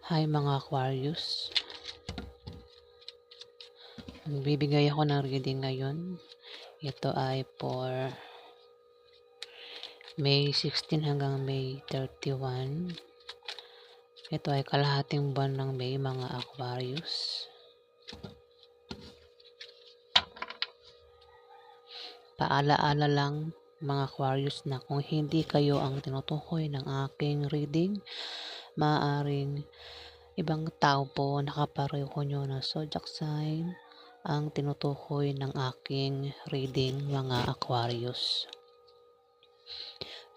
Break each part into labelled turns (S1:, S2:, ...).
S1: Hi mga Aquarius, magbibigay ako ng reading ngayon. Ito ay for May 16 hanggang May 31. Ito ay kalahating buwan ng May mga Aquarius. Paalaala lang mga Aquarius na kung hindi kayo ang tinutukoy ng aking reading, maaaring ibang tao po nakapareho nyo na zodiac sign ang tinutukoy ng aking reading mga Aquarius.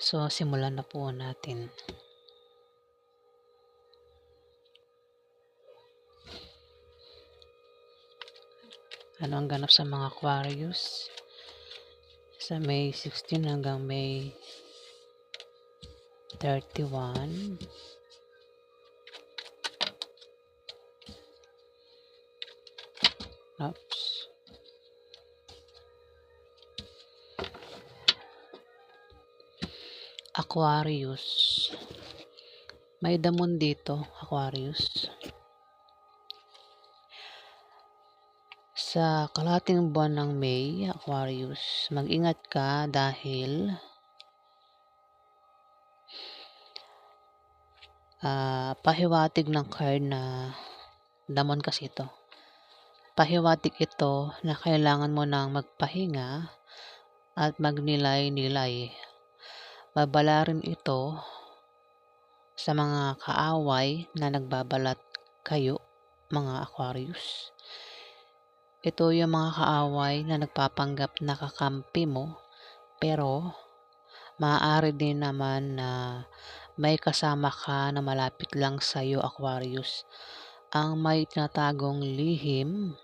S1: So, simulan na po natin. Ano ang ganap sa mga Aquarius sa May 16 hanggang May 31? Oops. Aquarius. May damon dito, Aquarius. Sa kalahating buwan ng May, Aquarius, mag-ingat ka dahil pahiwatig ng card na damon kasi ito. Pahiwatig ito na kailangan mo nang magpahinga at magnilay-nilay. Babala rin ito sa mga kaaway na nagbabalat kayo, mga Aquarius. Ito yung mga kaaway na nagpapanggap na kakampi mo, pero maaari din naman na may kasama ka na malapit lang sa iyo, Aquarius, ang may tinatagong lihim.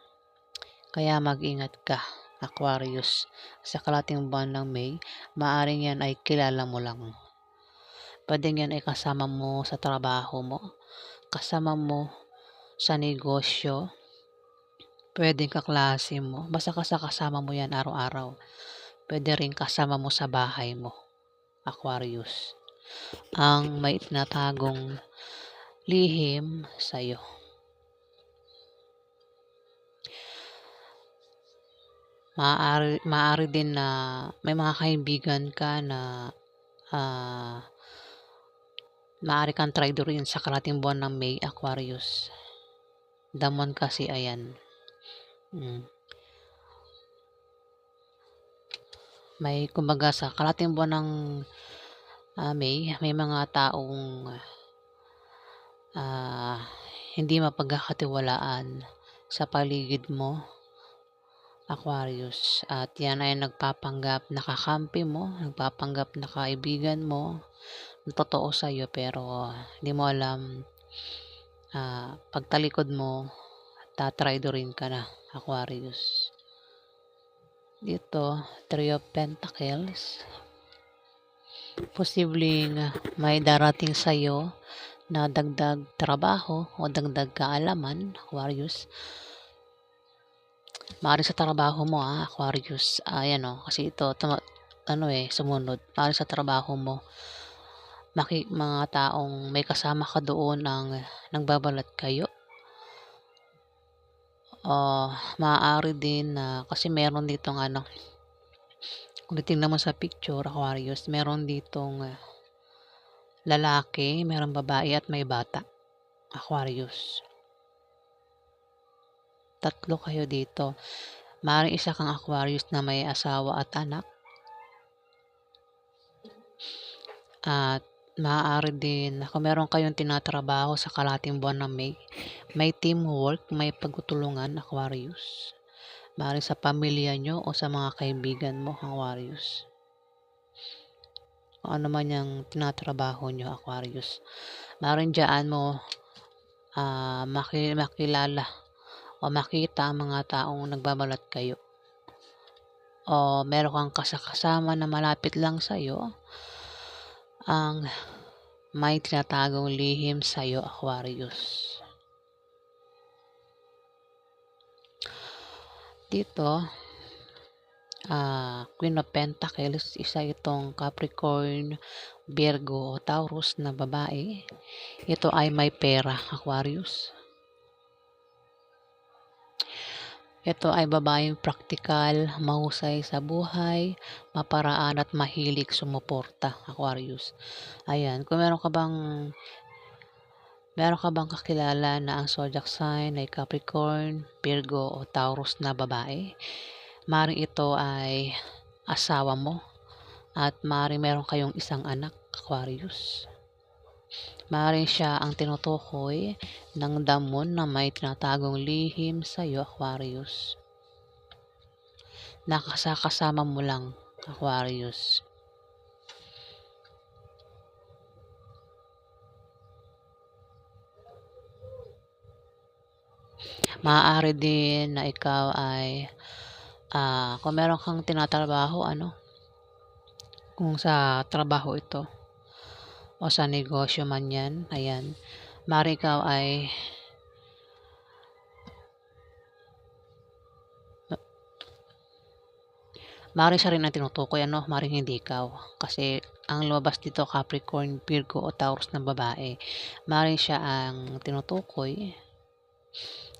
S1: Kaya mag-ingat ka, Aquarius. Sa kalating buwan ng May, maaaring yan ay kilala mo lang. Pwede yan ay kasama mo sa trabaho mo, kasama mo sa negosyo, pwedeng kaklase mo, basta kasama mo yan araw-araw. Pwede rin kasama mo sa bahay mo, Aquarius, ang may tinatagong lihim sa iyo. Maaari din na may mga kaibigan ka na maaari kang traidorin sa kalating buwan ng May, Aquarius. Damon kasi ayan. May kumbaga sa kalating buwan ng May, may mga taong hindi mapagkakatiwalaan sa paligid mo, Aquarius, at yan ay nagpapanggap na kakampi mo, nagpapanggap na kaibigan mo, totoo sa iyo, pero hindi mo alam, pagtalikod mo, tatraidorin ka na, Aquarius. Dito, Three of Pentacles. Posibleng may darating sa iyo na dagdag trabaho o dagdag kaalaman, Aquarius. Maaari sa trabaho mo, Aquarius. Ayan kasi ito, sumunod. Maaari sa trabaho mo, mga taong may kasama ka doon ang nagbabalat kayo. Maaari din na kasi meron ditong kung titingnan mo sa picture, Aquarius, meron ditong lalaki, meron babae at may bata, Aquarius. Tatlo kayo dito. Maaaring isa kang Aquarius na may asawa at anak. At maaari din kung meron kayong tinatrabaho sa kalating buwan ng May, may teamwork, may pagtutulungan, Aquarius. Maaaring sa pamilya nyo o sa mga kaibigan mo, Aquarius. Kung ano man yung tinatrabaho nyo, Aquarius. Maaaring dyan mo makilala o makita ang mga taong nagbabalat kayo. O meron kang kasama na malapit lang sa iyo ang may tinatagong lihim sa iyo, Aquarius. Dito, Queen of Pentacles, isa itong Capricorn, Virgo o Taurus na babae. Ito ay may pera, Aquarius. Ito ay babaeng praktikal, mahusay sa buhay, maparaan at mahilig sumuporta, Aquarius. Ayan, kung meron ka bang kakilala na ang zodiac sign ay Capricorn, Virgo o Taurus na babae? Maring ito ay asawa mo at maring meron kayong isang anak, Aquarius. Maring siya ang tinutukoy ng damon na may tinatagong lihim sa iyo, Aquarius. Nakasama mo lang, Aquarius. Maaari din na ikaw ay kung meron kang tinatrabaho, kung sa trabaho ito o sa negosyo man yan, ayan, maaari ikaw ay maaari siya rin ang tinutukoy, maaring hindi ikaw. Kasi ang lumabas dito Capricorn, Virgo o Taurus na babae, maaari siya ang tinutukoy,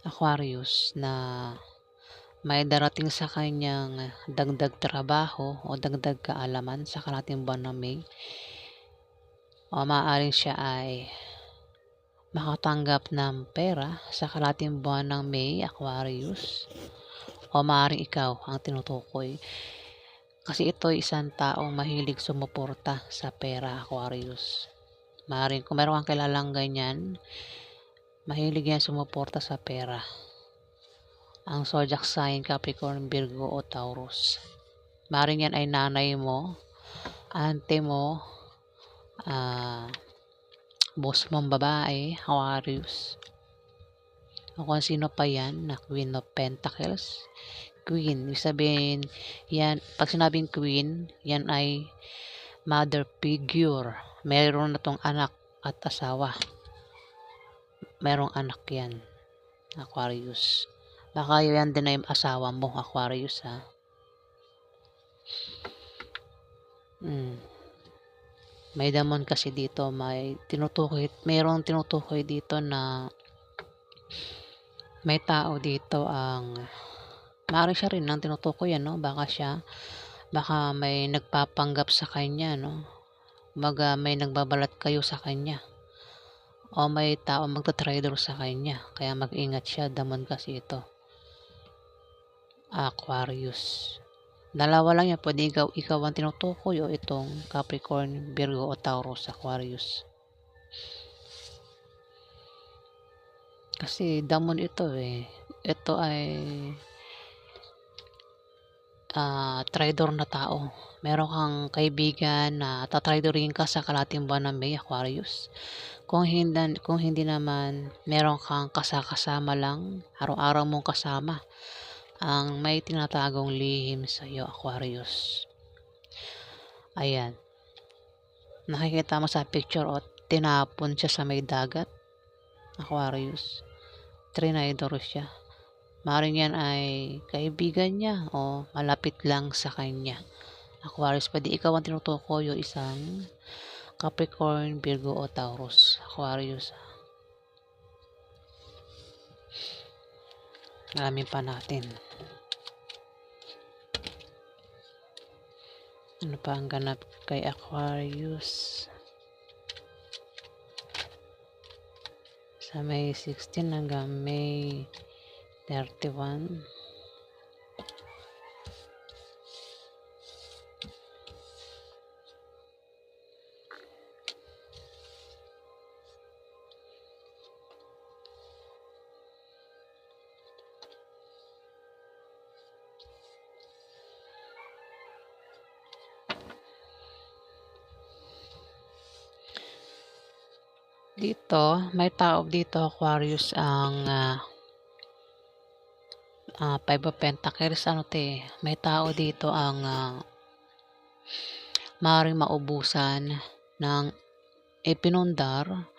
S1: Aquarius, na may darating sa kanyang dagdag trabaho o dagdag kaalaman sa karating buwan ng May. O maaaring siya ay makatanggap ng pera sa karating buwan ng May, Aquarius. O maaaring ikaw ang tinutukoy. Kasi ito ay isang taong mahilig sumuporta sa pera, Aquarius. Maaaring kung meron kang kilalang ganyan, mahilig yan sumuporta sa pera. Ang zodiac sign Capricorn, Virgo o Taurus. Maaaring yan ay nanay mo, ante mo, boss mong babae, Aquarius. O kung sino pa yan na Queen of Pentacles. Queen, ibig sabihin, yan, pag sinabing Queen, yan ay mother figure. Meron na tong anak at asawa. Merong anak yan, Aquarius. Baka yan din ay asawa mo, Aquarius, ha. May damon kasi dito, mayroong tinutukoy dito na may tao dito ang maaari siya rin ang tinutukoy, baka may nagpapanggap sa kanya, baga may nagbabalat kayo sa kanya o may tao magta-trader sa kanya, kaya mag-ingat siya, damon kasi ito, Aquarius. Dalawa lang yan, pwede ikaw ang tinutukoy o itong Capricorn, Virgo o Taurus, Aquarius. Kasi damon ito ito ay trader na tao. Meron kang kaibigan na tatraderin ka sa kalating buwan ng May, Aquarius. Kung hindi naman, meron kang kasama lang, araw-araw mong kasama ang may tinatagong lihim sa iyo, Aquarius. Ayan. Nakikita mo sa picture o tinapon siya sa may dagat, Aquarius. Trinidor siya. Maaaring yan ay kaibigan niya o malapit lang sa kanya, Aquarius. Pwede ikaw ang tinutukoy o isang Capricorn, Virgo o Taurus, Aquarius. Alamin pa natin. Ano pa ang ganap kay Aquarius? Sa May 16 hanggang May 31. Dito, may tao dito, Aquarius, ang Five of Pentacles, may tao dito ang maaaring maubusan ng ipinundar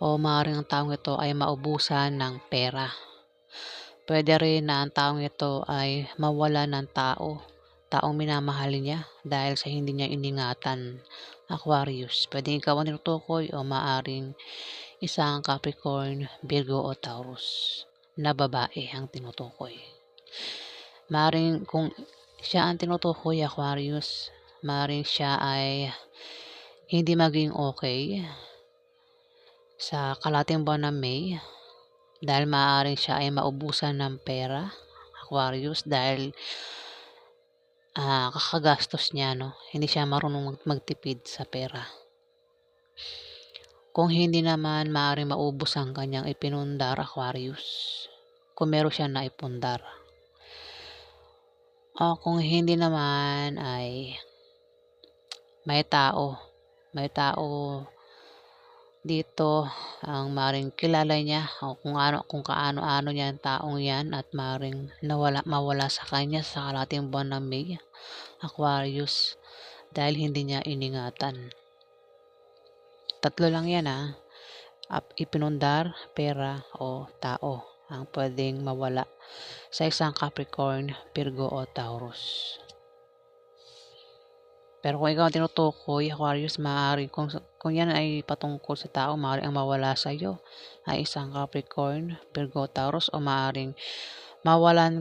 S1: o maaaring ang taong ito ay maubusan ng pera. Pwede rin na ang taong ito ay mawala ng tao taong minamahal niya dahil sa hindi niya iningatan. Aquarius, pwedeng ikaw ang tinutukoy o maaring isang Capricorn, Virgo o Taurus na babae ang tinutukoy. Maaring kung siya ang tinutukoy, Aquarius, maaring siya ay hindi maging okay sa kalating buwan ng May dahil maaaring siya ay maubusan ng pera, Aquarius, dahil kakagastos niya, no? Hindi siya marunong magtipid sa pera. Kung hindi naman, maaaring maubos ang kanyang ipinundar, Aquarius, kung meron siya na ipundar. O kung hindi naman ay may tao dito ang maring kilala niya o kung kaano-ano niya ang taong yan at maring mawala sa kanya sa kalating buwan ng May, Aquarius, dahil hindi niya iningatan. Tatlo lang yan ipinundar, pera o tao ang pwedeng mawala sa isang Capricorn, Virgo o Taurus. Pero kung ikaw ang tinutukoy, Aquarius, maaari kung yan ay patungkol sa tao, maaari ang mawala sa iyo ay isang Capricorn, Virgo, Taurus, o maaring mawalan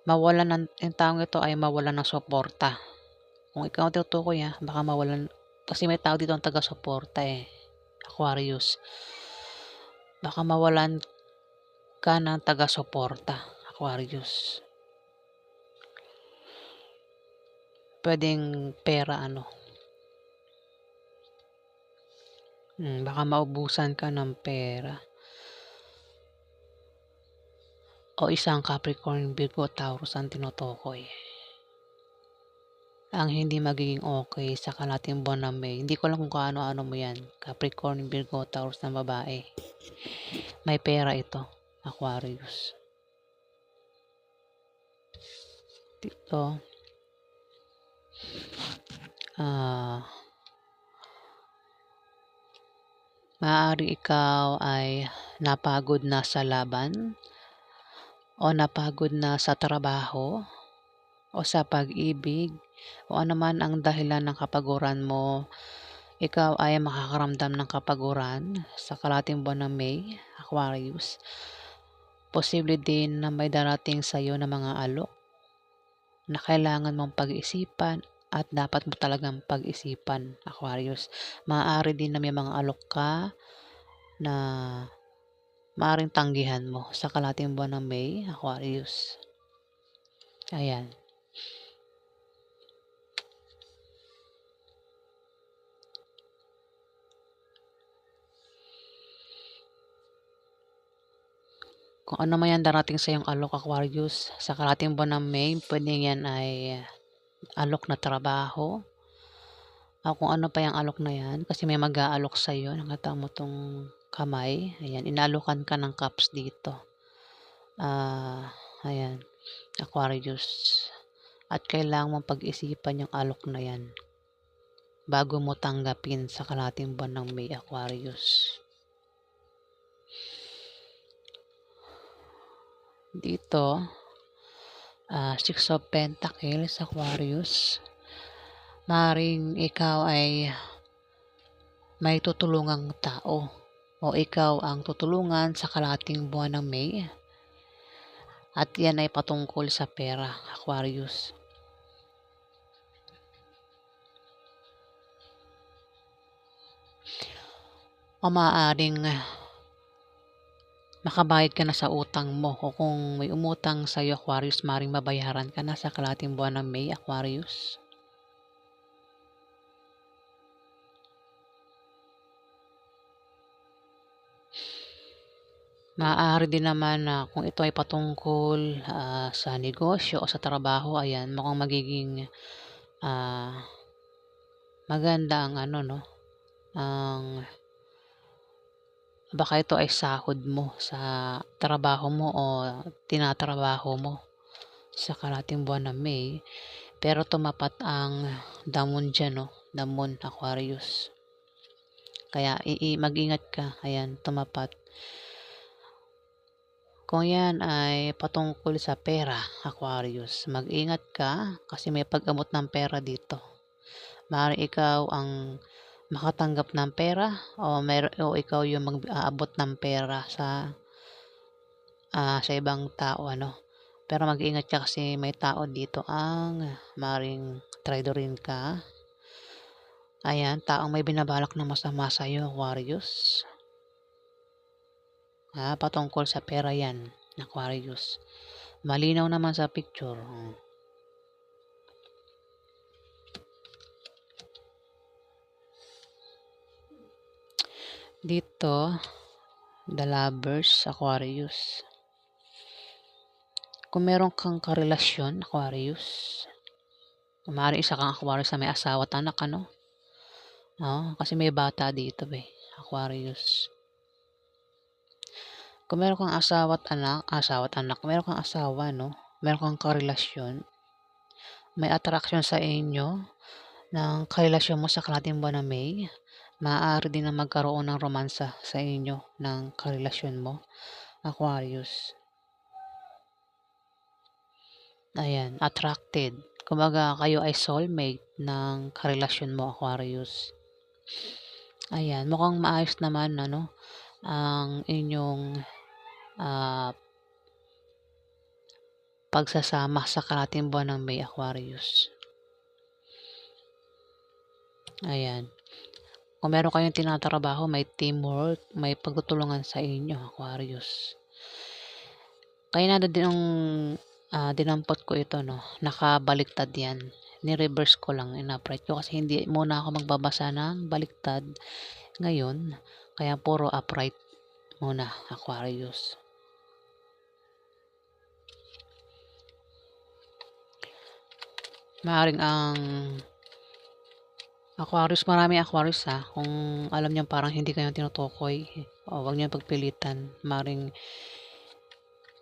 S1: ng taong ito ay mawalan ng suporta. Kung ikaw ang tinutukoy baka mawalan, kasi may tao dito ang taga-suporta Aquarius. Baka mawalan ka ng taga-suporta, Aquarius. Pwedeng pera baka maubusan ka ng pera. O isang Capricorn, Virgo, Taurus ang tinutukoy. Ang hindi magiging okay sa kalating buwan ng May. Hindi ko alam kung kaano-ano mo yan. Capricorn, Virgo, Taurus na babae. May pera ito, Aquarius. Dito. Maaari ikaw ay napagod na sa laban o napagod na sa trabaho o sa pag-ibig o anuman ang dahilan ng kapaguran mo, ikaw ay makakaramdam ng kapaguran sa kalating buwan ng May, Aquarius. Posible din na may darating sa iyo na mga alok na kailangan mong pag-isipan at dapat mo talagang pag-isipan, Aquarius. Maaari din na may mga alok ka na maaaring tanggihan mo sa kalating buwan ng May, Aquarius. Ayan. Kung ano man yan darating sa iyong alok, Aquarius, sa kalating buwan ng May, pwedeng yan ay alok na trabaho. O kung ano pa yung alok na yan, kasi may mag-aalok sa iyo. Nakita mo tong kamay. Ayan, inaalokan ka ng cups dito. Ayan, Aquarius. At kailangan mong pag-isipan yung alok na yan bago mo tanggapin sa kalating buwan ng May, Aquarius. Dito, Six of Pentacles, Aquarius. Maring ikaw ay may tutulungang tao o ikaw ang tutulungan sa kalating buwan ng May. At yan ay patungkol sa pera, Aquarius. O maaaring makabayad ka na sa utang mo o kung may umutang sa iyo, Aquarius, maring mabayaran ka na sa kalating buwan ng May, Aquarius. Maaari din naman na kung ito ay patungkol sa negosyo o sa trabaho, ayan, mukhang magiging maganda ang ang baka ito ay sahod mo sa trabaho mo o tinatrabaho mo sa kalating buwan ng May, pero tumapat ang damon dyan, damon, Aquarius. Kaya mag-ingat ka, ayan, tumapat. Kung yan ay patungkol sa pera, Aquarius, mag-ingat ka kasi may pag-abot ng pera dito. Maaaring ikaw ang makatanggap ng pera o ikaw yung mag-aabot ng pera sa ibang tao ano. Pero mag-ingat ka kasi may tao dito ang maaaring traidorin ka. Ayan, taong may binabalak na masama sa iyo, Aquarius. Patungkol sa pera yan, Aquarius. Malinaw naman sa picture. Dito, the lovers, Aquarius. Kung meron kang karelasyon, Aquarius, maaari isa kang Aquarius na may asawa at anak, ano? Kasi may bata dito, Aquarius. Kung meron kang asawa at anak, meron kang asawa, no? Meron kang karelasyon, may attraction sa inyo ng karelasyon mo sa kalahating buwan ng May, maaari din na magkaroon ng romansa sa inyo ng karelasyon mo, Aquarius. Ayan, attracted. Kumbaga, kayo ay soulmate ng karelasyon mo, Aquarius. Ayan, mukhang maayos naman, ano, ang inyong pagsasama sa kalahating buwan ng May, Aquarius. Ayan. Kung meron kayong tinatrabaho, may teamwork, may pagtutulungan sa inyo, Aquarius. Kaya na din ang dinampot ko ito, no? Nakabaliktad yan. Ni-reverse ko lang, in-upright ko kasi hindi muna ako magbabasa ng baliktad ngayon. Kaya puro upright muna, Aquarius. Maaring ang Aquarius, maraming Aquarius kung alam niyo parang hindi kayo tinutukoy, wag niyo pagpilitan. Maring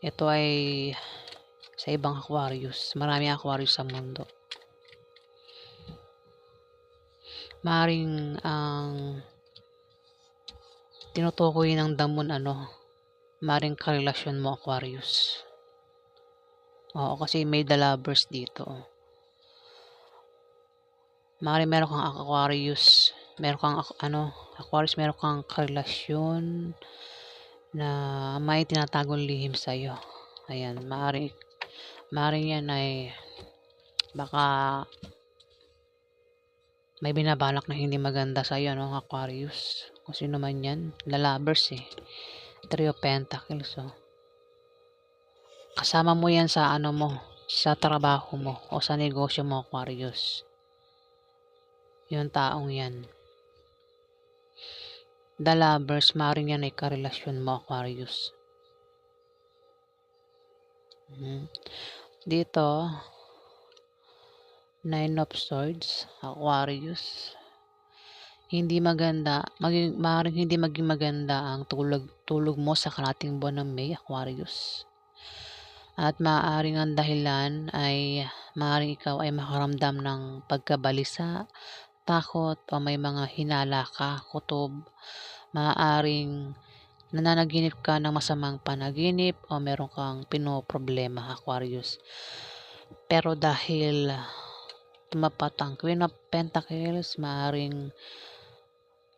S1: ito ay sa ibang Aquarius. Maraming Aquarius sa mundo. Maring ang tinutukoy ng damon, maring karelasyon mo, Aquarius. Kasi may the lovers dito. Maring meron kang Aquarius, meron kang Aquarius, meron kang karelasyon na may tinatagong lihim sa iyo. Ayan, maring yan ay baka may binabalak na hindi maganda sa iyo, no, Aquarius. Kung sino man yan, the lovers, Three of Pentacles, Kasama mo yan sa sa trabaho mo o sa negosyo mo, Aquarius. Yung taong yan. The lovers, maaaring yan ay karelasyon mo, Aquarius. Dito, Nine of Swords, Aquarius. Hindi maganda, maaaring hindi maging maganda ang tulog mo sa kalahating buwan ng May, Aquarius. At maaaring ang dahilan ay maaaring ikaw ay makaramdam ng pagkabalisa, takot, o may mga hinala ka, kutob. Maaaring nananaginip ka ng masamang panaginip o meron kang pinoproblema, Aquarius. Pero dahil tumapat ang Queen of Pentacles, maaaring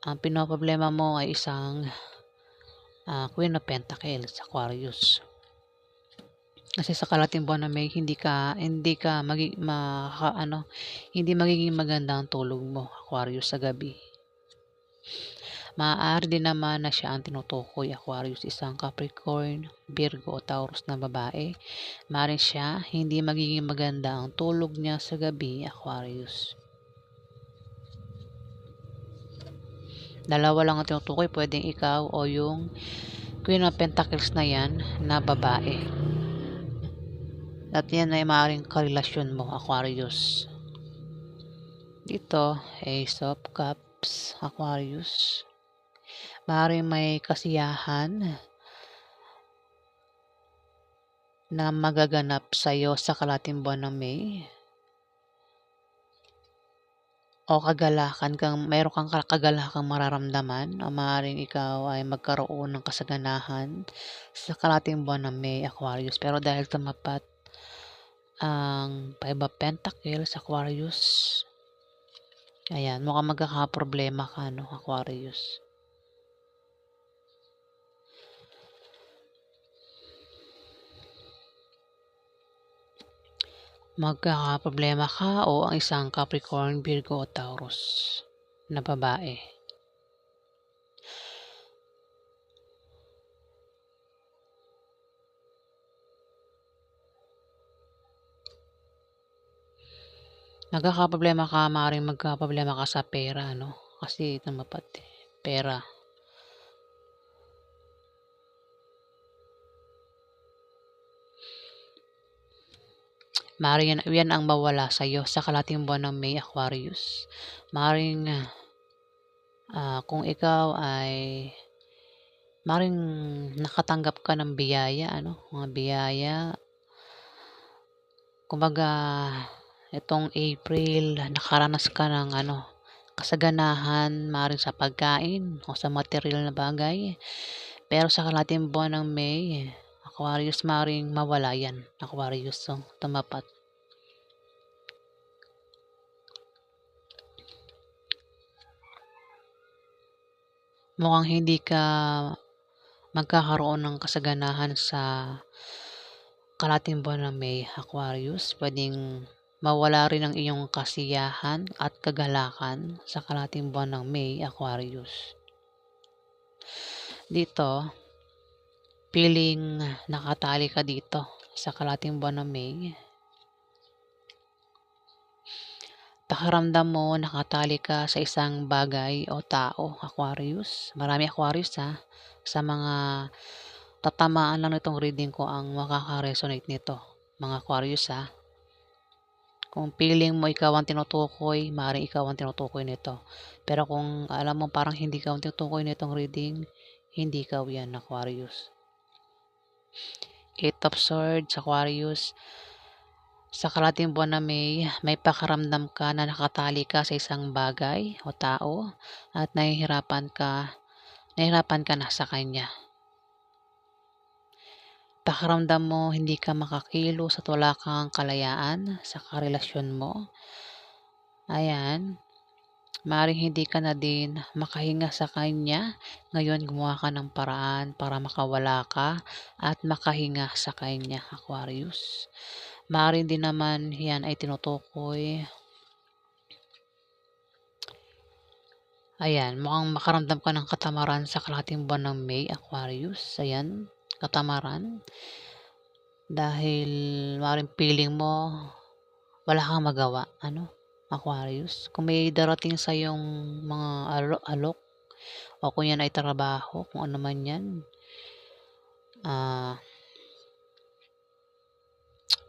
S1: ang pinoproblema mo ay isang Queen of Pentacles, Aquarius. Kasi sa kalahating buwan na May, hindi magiging maganda ang tulog mo, Aquarius, sa gabi. Maaari din naman na siya ang tinutukoy, Aquarius, isang Capricorn, Virgo o Taurus na babae. Maaari siya hindi magiging maganda ang tulog niya sa gabi, Aquarius. Dalawa lang ang tinutukoy, pwedeng ikaw o yung Queen of Pentacles na yan na babae. At yan ay maaaring karelasyon mo, Aquarius. Dito, Ace of Cups, Aquarius. Maaaring may kasiyahan na magaganap sa iyo sa kalahating buwan ng May. o kagalakan kang meron kang kagalakang mararamdaman o maaaring ikaw ay magkaroon ng kasaganahan sa kalahating buwan ng May, Aquarius. Pero dahil tumapat ang Five of Pentacles, Aquarius, ayan, mukhang magkakaproblema ka, no, Aquarius. Magkakaproblema ka o ang isang Capricorn, Virgo o Taurus na babae. Nagkakaproblema ka, maaaring magkaproblema ka sa pera, no? Kasi tumapat pera. Maaaring yan ang mawala sa iyo sa kalahating buwan ng May, Aquarius. Maaaring kung ikaw ay maaaring nakatanggap ka ng biyaya, ano? Mga biyaya. Kumbaga, itong April, nakaranas ka ng kasaganahan, maaaring sa pagkain o sa material na bagay. Pero sa kalahating buwan ng May, Aquarius, maaaring mawala yan, Aquarius. So, tumapat. Mukhang hindi ka magkakaroon ng kasaganahan sa kalahating buwan ng May, Aquarius. Pwedeng mawala rin ang iyong kasiyahan at kagalakan sa kalahating buwan ng May, Aquarius. Dito, feeling nakatali ka dito sa kalahating buwan ng May. Pakiramdam mo nakatali ka sa isang bagay o tao, Aquarius. Marami Aquarius sa mga tatamaan lang nitong reading ko ang makaka-resonate nito, mga Aquarius Kung feeling mo ikaw ang tinutukoy, maaaring ikaw ang tinutukoy nito. Pero kung alam mo parang hindi ka ang tinutukoy nitong reading, hindi ikaw yan, Aquarius. Eight of Swords, Aquarius. Sa kalahating buwan na may pakiramdam ka na nakatali ka sa isang bagay o tao at nahihirapan ka na sa kanya. Pakiramdam mo hindi ka makakilos at wala kang kalayaan sa karelasyon mo. Ayan. Maaaring hindi ka na din makahinga sa kanya. Ngayon, gumawa ka ng paraan para makawala ka at makahinga sa kanya, Aquarius. Maaaring din naman yan ay tinutukoy. Ayan, mukhang makaramdam ka ng katamaran sa kalahating buwan ng May, Aquarius. Ayan, katamaran. Dahil maaaring feeling mo wala kang magawa, Aquarius. Kung may darating sa yung mga alok o kung yan ay trabaho, kung ano man yan,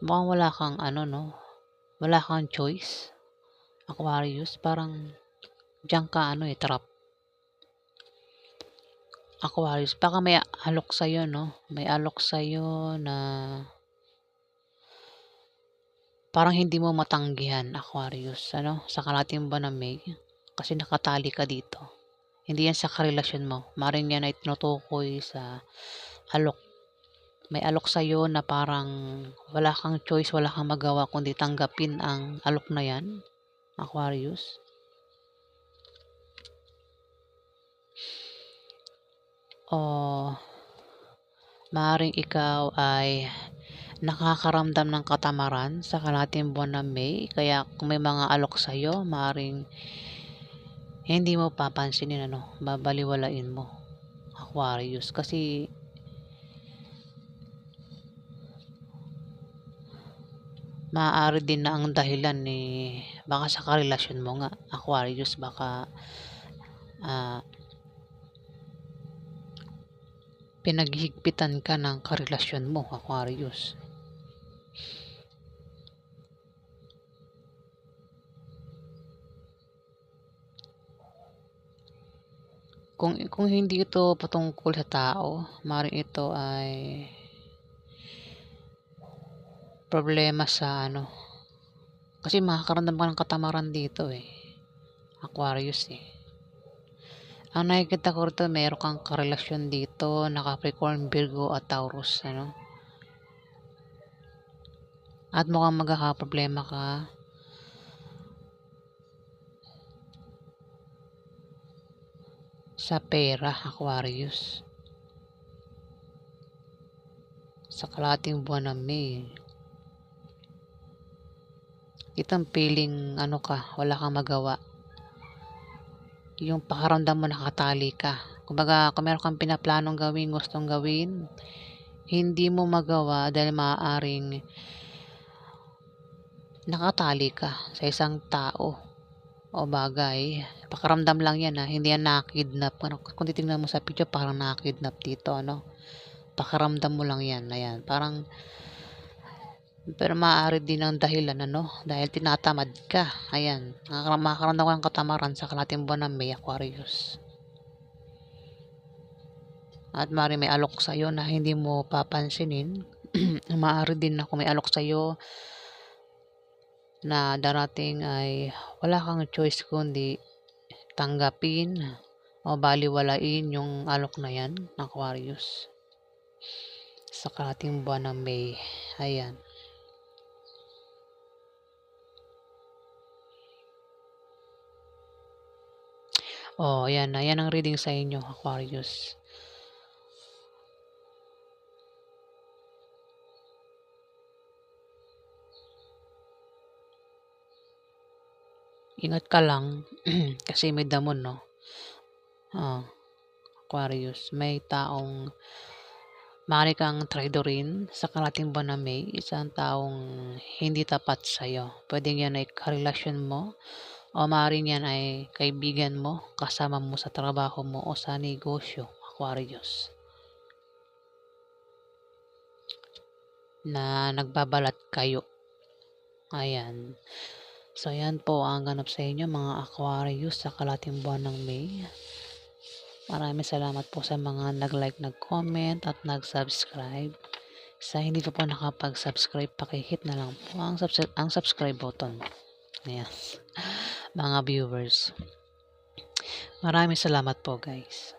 S1: mukhang wala kang choice, Aquarius. Parang diyan ka trap. Aquarius, baka may alok sa'yo, no? May alok sa'yo na parang hindi mo matanggihan, Aquarius, sa kalahating buwan ng May. Kasi nakatali ka dito. Hindi yan sa karelasyon mo. Maring yan ay tinutukoy sa alok. May alok sa'yo na parang wala kang choice, wala kang magawa kundi tanggapin ang alok na yan, Aquarius. O maaaring ikaw ay nakakaramdam ng katamaran sa kalahating buwan ng May. Kaya kung may mga alok sa'yo, maaaring hindi mo papansinin, babaliwalain mo, Aquarius. Kasi maaari din na ang dahilan baka sa karelasyon mo nga, Aquarius. Baka pinaghigpitan ka ng karelasyon mo, Aquarius. Kung hindi ito patungkol sa tao, maaaring ito ay problema sa kasi makakaramdam ka ng katamaran dito Aquarius eh. Ang nakikita ko rito, meron kang karelasyon dito na Capricorn, Virgo at Taurus, ano? At mukhang magkakaproblema ka sa pera, Aquarius. Sa kalahating buwan ng May. Kitang feeling ano ka, wala kang magawa. Yung pakaramdam mo nakatali ka. Kumbaga, kung meron kang pinaplanong gawin, gustong gawin, hindi mo magawa dahil maaaring nakatali ka sa isang tao o bagay. Pakaramdam lang yan, hindi yan nakakidnap. Kung titingnan mo sa video, parang nakakidnap dito, ano. Pakaramdam mo lang yan, ayan. Parang, pero maaari din ang dahilan, ano, dahil tinatamad ka. Ayan, makakaramdam ko ng katamaran sa kalahating buwan ng May, Aquarius. At maaari may alok sa'yo na hindi mo papansinin. Maaari din na kung may alok sa'yo na darating ay wala kang choice kundi tanggapin o baliwalain yung alok na yan, Aquarius. Sa kalahating buwan ng May. Ayan. Oh, ayan na. Yan ang reading sa inyo, Aquarius. Ingat ka lang kasi may damon, no? Aquarius, may taong maaari kang traidorin sa kalahating buwan ng May, isang taong hindi tapat sa'yo. Pwedeng yan ay karelasyon mo o maaaring yan ay kaibigan mo, kasama mo sa trabaho mo o sa negosyo, Aquarius. Na nagbabalat kayo. Ayan. So, yan po ang ganap sa inyo mga Aquarius sa kalahating buwan ng May. Maraming salamat po sa mga nag-like, nag-comment at nag-subscribe. Sa hindi pa po nakapag-subscribe, pakihit na lang po ang subscribe button. Ayan. Mga viewers. Maraming salamat po guys.